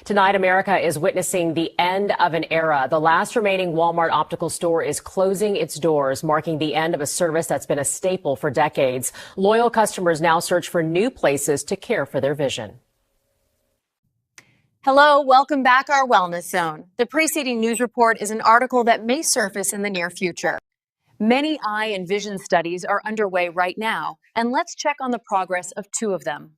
Tonight, America is witnessing the end of an era. The last remaining Walmart optical store is closing its doors, marking the end of a service that's been a staple for decades. Loyal customers now search for new places to care for their vision. Hello, welcome back our Wellness Zone. The preceding news report is an article that may surface in the near future. Many eye and vision studies are underway right now, and let's check on the progress of two of them.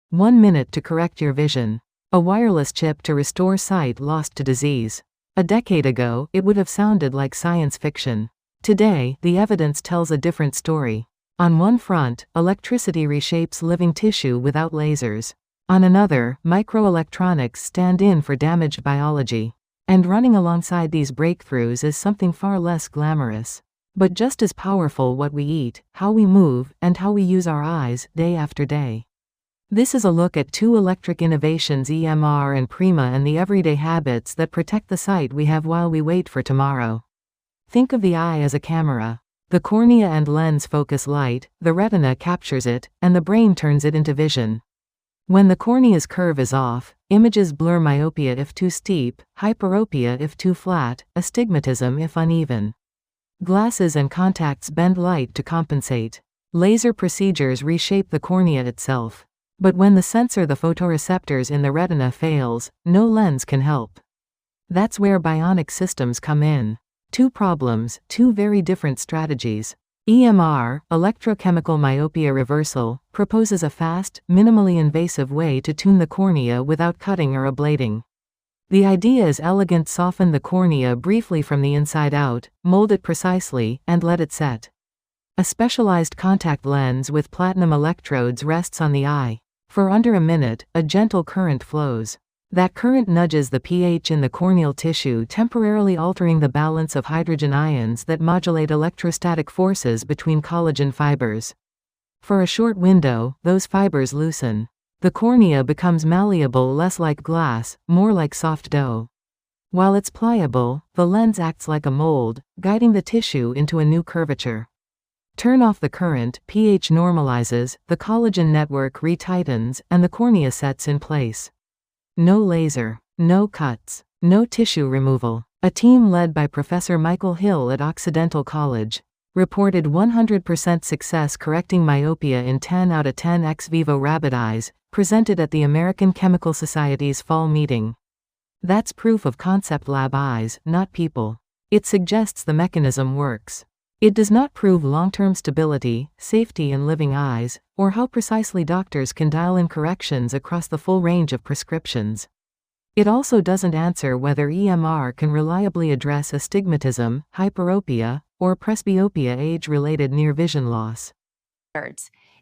1 minute to correct your vision. A wireless chip to restore sight lost to disease. A decade ago, it would have sounded like science fiction. Today, the evidence tells a different story. On one front, electricity reshapes living tissue without lasers. On another, microelectronics stand in for damaged biology. And running alongside these breakthroughs is something far less glamorous, but just as powerful: what we eat, how we move, and how we use our eyes, day after day. This is a look at two electric innovations, EMR and PRIMA, and the everyday habits that protect the sight we have while we wait for tomorrow. Think of the eye as a camera. The cornea and lens focus light, the retina captures it, and the brain turns it into vision. When the cornea's curve is off, images blur: myopia if too steep, hyperopia if too flat, astigmatism if uneven. Glasses and contacts bend light to compensate. Laser procedures reshape the cornea itself. But when the sensor, the photoreceptors in the retina, fails, no lens can help. That's where Bionic systems come in. Two problems, two very different strategies. EMR, electrochemical myopia reversal, proposes a fast, minimally invasive way to tune the cornea without cutting or ablating. The idea is elegant: soften the cornea briefly from the inside out, mold it precisely, and let it set. A specialized contact lens with platinum electrodes rests on the eye. For under a minute, a gentle current flows. That current nudges the pH in the corneal tissue, temporarily altering the balance of hydrogen ions that modulate electrostatic forces between collagen fibers. For a short window, those fibers loosen. The cornea becomes malleable, less like glass, more like soft dough. While it's pliable, the lens acts like a mold, guiding the tissue into a new curvature. Turn off the current, pH normalizes, the collagen network retightens, and the cornea sets in place. No laser, no cuts, no tissue removal. A team led by Professor Michael Hill at Occidental College reported 100% success correcting myopia in 10 out of 10 ex vivo rabbit eyes, presented at the American Chemical Society's fall meeting. That's proof of concept: lab eyes, not people. It suggests the mechanism works. It does not prove long-term stability, safety in living eyes, or how precisely doctors can dial in corrections across the full range of prescriptions. It also doesn't answer whether EMR can reliably address astigmatism, hyperopia, or presbyopia, age-related near vision loss.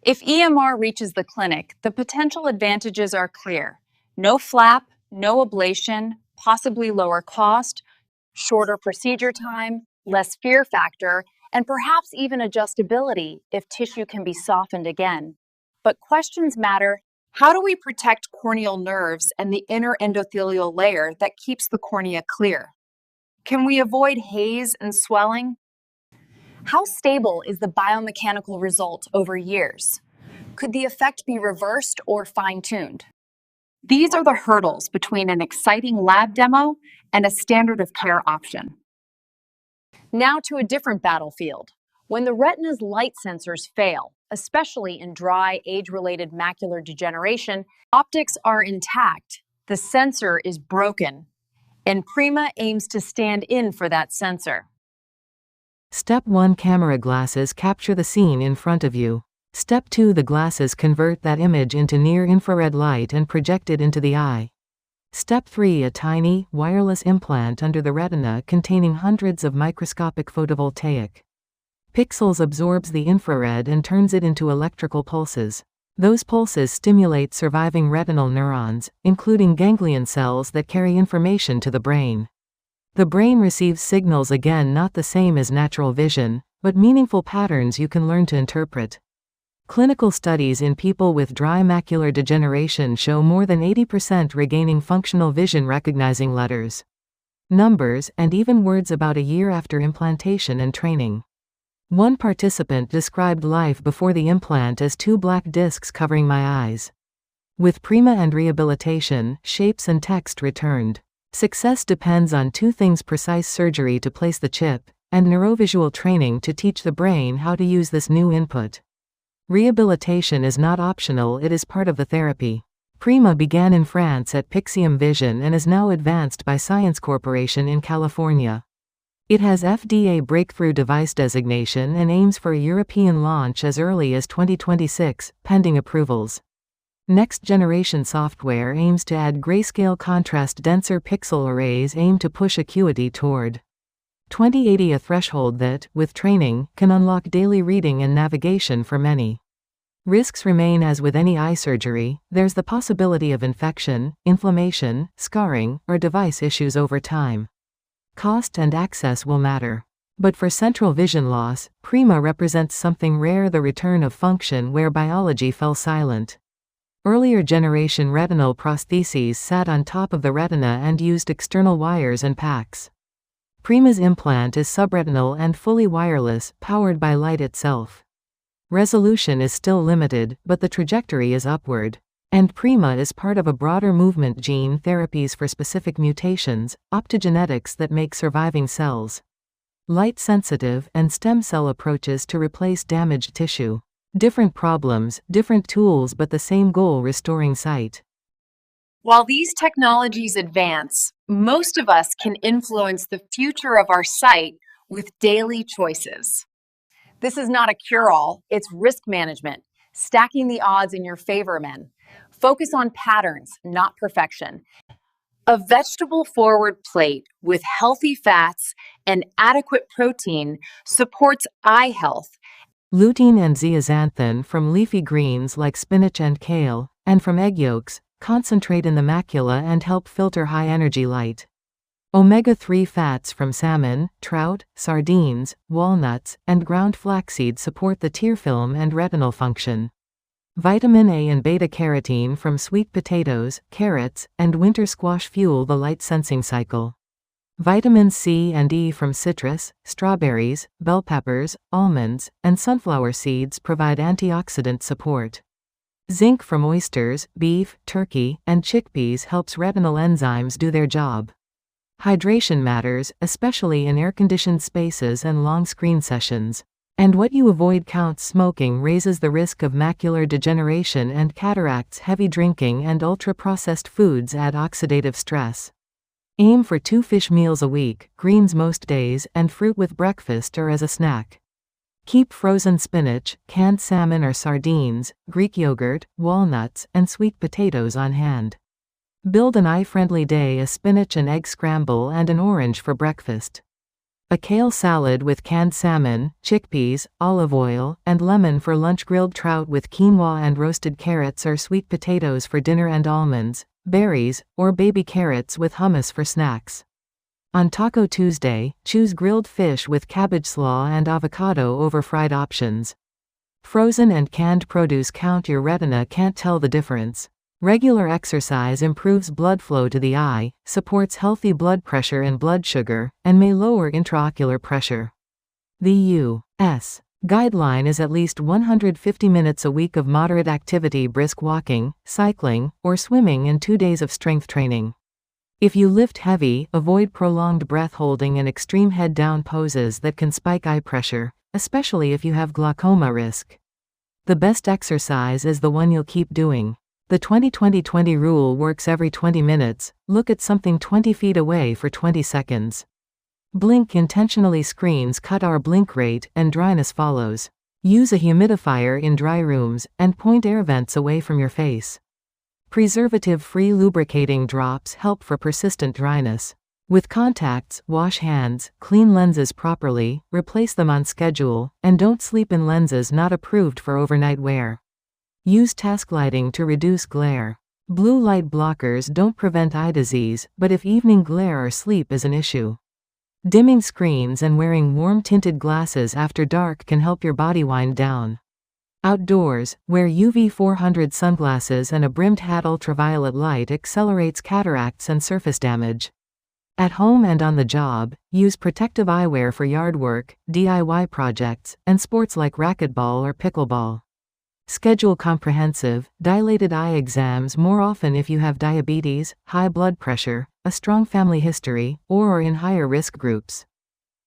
If EMR reaches the clinic, the potential advantages are clear. No flap, no ablation, possibly lower cost, shorter procedure time, less fear factor, and perhaps even adjustability if tissue can be softened again. But questions matter. How do we protect corneal nerves and the inner endothelial layer that keeps the cornea clear? Can we avoid haze and swelling? How stable is the biomechanical result over years? Could the effect be reversed or fine-tuned? These are the hurdles between an exciting lab demo and a standard of care option. Now to a different battlefield. When the retina's light sensors fail, especially in dry, age-related macular degeneration, optics are intact. The sensor is broken, and PRIMA aims to stand in for that sensor. Step 1: camera glasses capture the scene in front of you. Step 2: the glasses convert that image into near-infrared light and project it into the eye. Step 3: a tiny, wireless implant under the retina containing hundreds of microscopic photovoltaic pixels absorbs the infrared and turns it into electrical pulses. Those pulses stimulate surviving retinal neurons, including ganglion cells that carry information to the brain. The brain receives signals, again not the same as natural vision, but meaningful patterns you can learn to interpret. Clinical studies in people with dry macular degeneration show more than 80% regaining functional vision, recognizing letters, numbers, and even words about a year after implantation and training. One participant described life before the implant as 2 black discs covering my eyes. With PRIMA and rehabilitation, shapes and text returned. Success depends on two things: precise surgery to place the chip, and neurovisual training to teach the brain how to use this new input. Rehabilitation is not optional, it is part of the therapy. PRIMA began in France at Pixium Vision and is now advanced by Science Corporation in California. It has FDA Breakthrough Device designation and aims for a European launch as early as 2026, pending approvals. Next-generation software aims to add grayscale contrast denser pixel arrays aim to push acuity toward 2080, a threshold that, with training, can unlock daily reading and navigation for many. Risks remain as with any eye surgery, there's the possibility of infection, inflammation, scarring, or device issues over time. Cost and access will matter. But for central vision loss, PRIMA represents something rare: the return of function where biology fell silent. Earlier generation retinal prostheses sat on top of the retina and used external wires and packs. PRIMA's implant is subretinal and fully wireless, powered by light itself. Resolution is still limited, but the trajectory is upward. And PRIMA is part of a broader movement: gene therapies for specific mutations, optogenetics that make surviving cells light-sensitive, and stem cell approaches to replace damaged tissue. Different problems, different tools, but the same goal: restoring sight. While these technologies advance, most of us can influence the future of our sight with daily choices. This is not a cure-all, it's risk management, stacking the odds in your favor, men. Focus on patterns, not perfection. A vegetable-forward plate with healthy fats and adequate protein supports eye health. Lutein and zeaxanthin from leafy greens like spinach and kale, and from egg yolks, concentrate in the macula and help filter high-energy light. Omega-3 fats from salmon, trout, sardines, walnuts, and ground flaxseed support the tear film and retinal function. Vitamin A and beta-carotene from sweet potatoes, carrots, and winter squash fuel the light-sensing cycle. Vitamins C and E from citrus, strawberries, bell peppers, almonds, and sunflower seeds provide antioxidant support. Zinc from oysters, beef, turkey, and chickpeas helps retinal enzymes do their job. Hydration matters, especially in air-conditioned spaces and long screen sessions. And what you avoid counts. Smoking raises the risk of macular degeneration and cataracts. Heavy drinking and ultra-processed foods add oxidative stress. Aim for 2 fish meals a week, greens most days, and fruit with breakfast or as a snack. Keep frozen spinach, canned salmon or sardines, Greek yogurt, walnuts, and sweet potatoes on hand. Build an eye-friendly day: a spinach and egg scramble and an orange for breakfast. A kale salad with canned salmon, chickpeas, olive oil, and lemon for lunch. Grilled trout with quinoa and roasted carrots or sweet potatoes for dinner, and almonds, berries, or baby carrots with hummus for snacks. On Taco Tuesday, choose grilled fish with cabbage slaw and avocado over fried options. Frozen and canned produce count. Your retina can't tell the difference. Regular exercise improves blood flow to the eye, supports healthy blood pressure and blood sugar, and may lower intraocular pressure. The U.S. guideline is at least 150 minutes a week of moderate activity: brisk walking, cycling, or swimming, and 2 days of strength training. If you lift heavy, avoid prolonged breath holding and extreme head-down poses that can spike eye pressure, especially if you have glaucoma risk. The best exercise is the one you'll keep doing. The 20-20-20 rule works: every 20 minutes, look at something 20 feet away for 20 seconds. Blink intentionally. Screens cut our blink rate, and dryness follows. Use a humidifier in dry rooms, and point air vents away from your face. Preservative-free lubricating drops help for persistent dryness. With contacts, wash hands, clean lenses properly, replace them on schedule, and don't sleep in lenses not approved for overnight wear. Use task lighting to reduce glare. Blue light blockers don't prevent eye disease, but if evening glare or sleep is an issue. Dimming screens and wearing warm tinted glasses after dark can help your body wind down. Outdoors, wear UV 400 sunglasses and a brimmed hat. Ultraviolet light accelerates cataracts and surface damage. At home and on the job, use protective eyewear for yard work, DIY projects, and sports like racquetball or pickleball. Schedule comprehensive, dilated eye exams more often if you have diabetes, high blood pressure, a strong family history, or are in higher risk groups.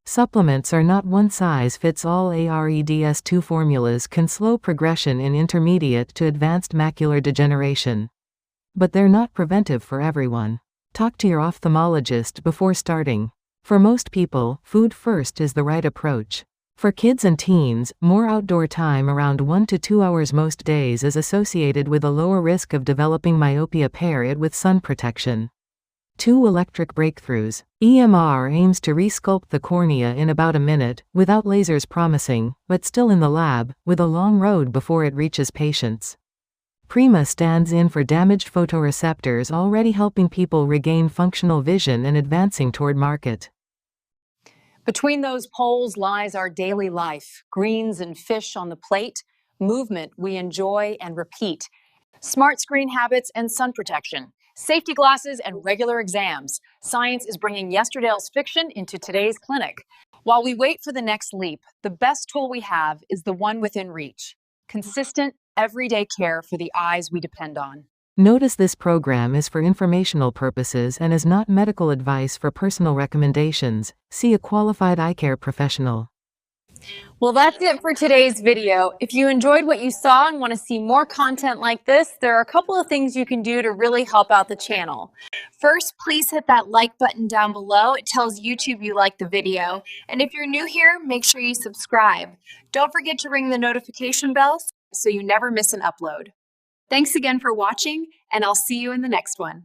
Supplements are not one-size-fits-all. AREDS2 formulas can slow progression in intermediate to advanced macular degeneration. But they're not preventive for everyone. Talk to your ophthalmologist before starting. For most people, food first is the right approach. For kids and teens, more outdoor time around 1 to 2 hours most days is associated with a lower risk of developing myopia. Pair it with sun protection. 2 electric breakthroughs. EMR aims to resculpt the cornea in about a minute, without lasers promising, but still in the lab, with a long road before it reaches patients. PRIMA stands in for damaged photoreceptors, already helping people regain functional vision and advancing toward market. Between those poles lies our daily life, greens and fish on the plate, movement we enjoy and repeat, smart screen habits and sun protection, safety glasses and regular exams. Science is bringing yesterday's fiction into today's clinic. While we wait for the next leap, the best tool we have is the one within reach. Consistent, everyday care for the eyes we depend on. Notice this program is for informational purposes and is not medical advice. For personal recommendations, see a qualified eye care professional. Well, that's it for today's video. If you enjoyed what you saw and want to see more content like this, there are a couple of things you can do to really help out the channel. First, please hit that like button down below. It tells YouTube you like the video. And if you're new here, make sure you subscribe. Don't forget to ring the notification bell so you never miss an upload. Thanks again for watching, and I'll see you in the next one.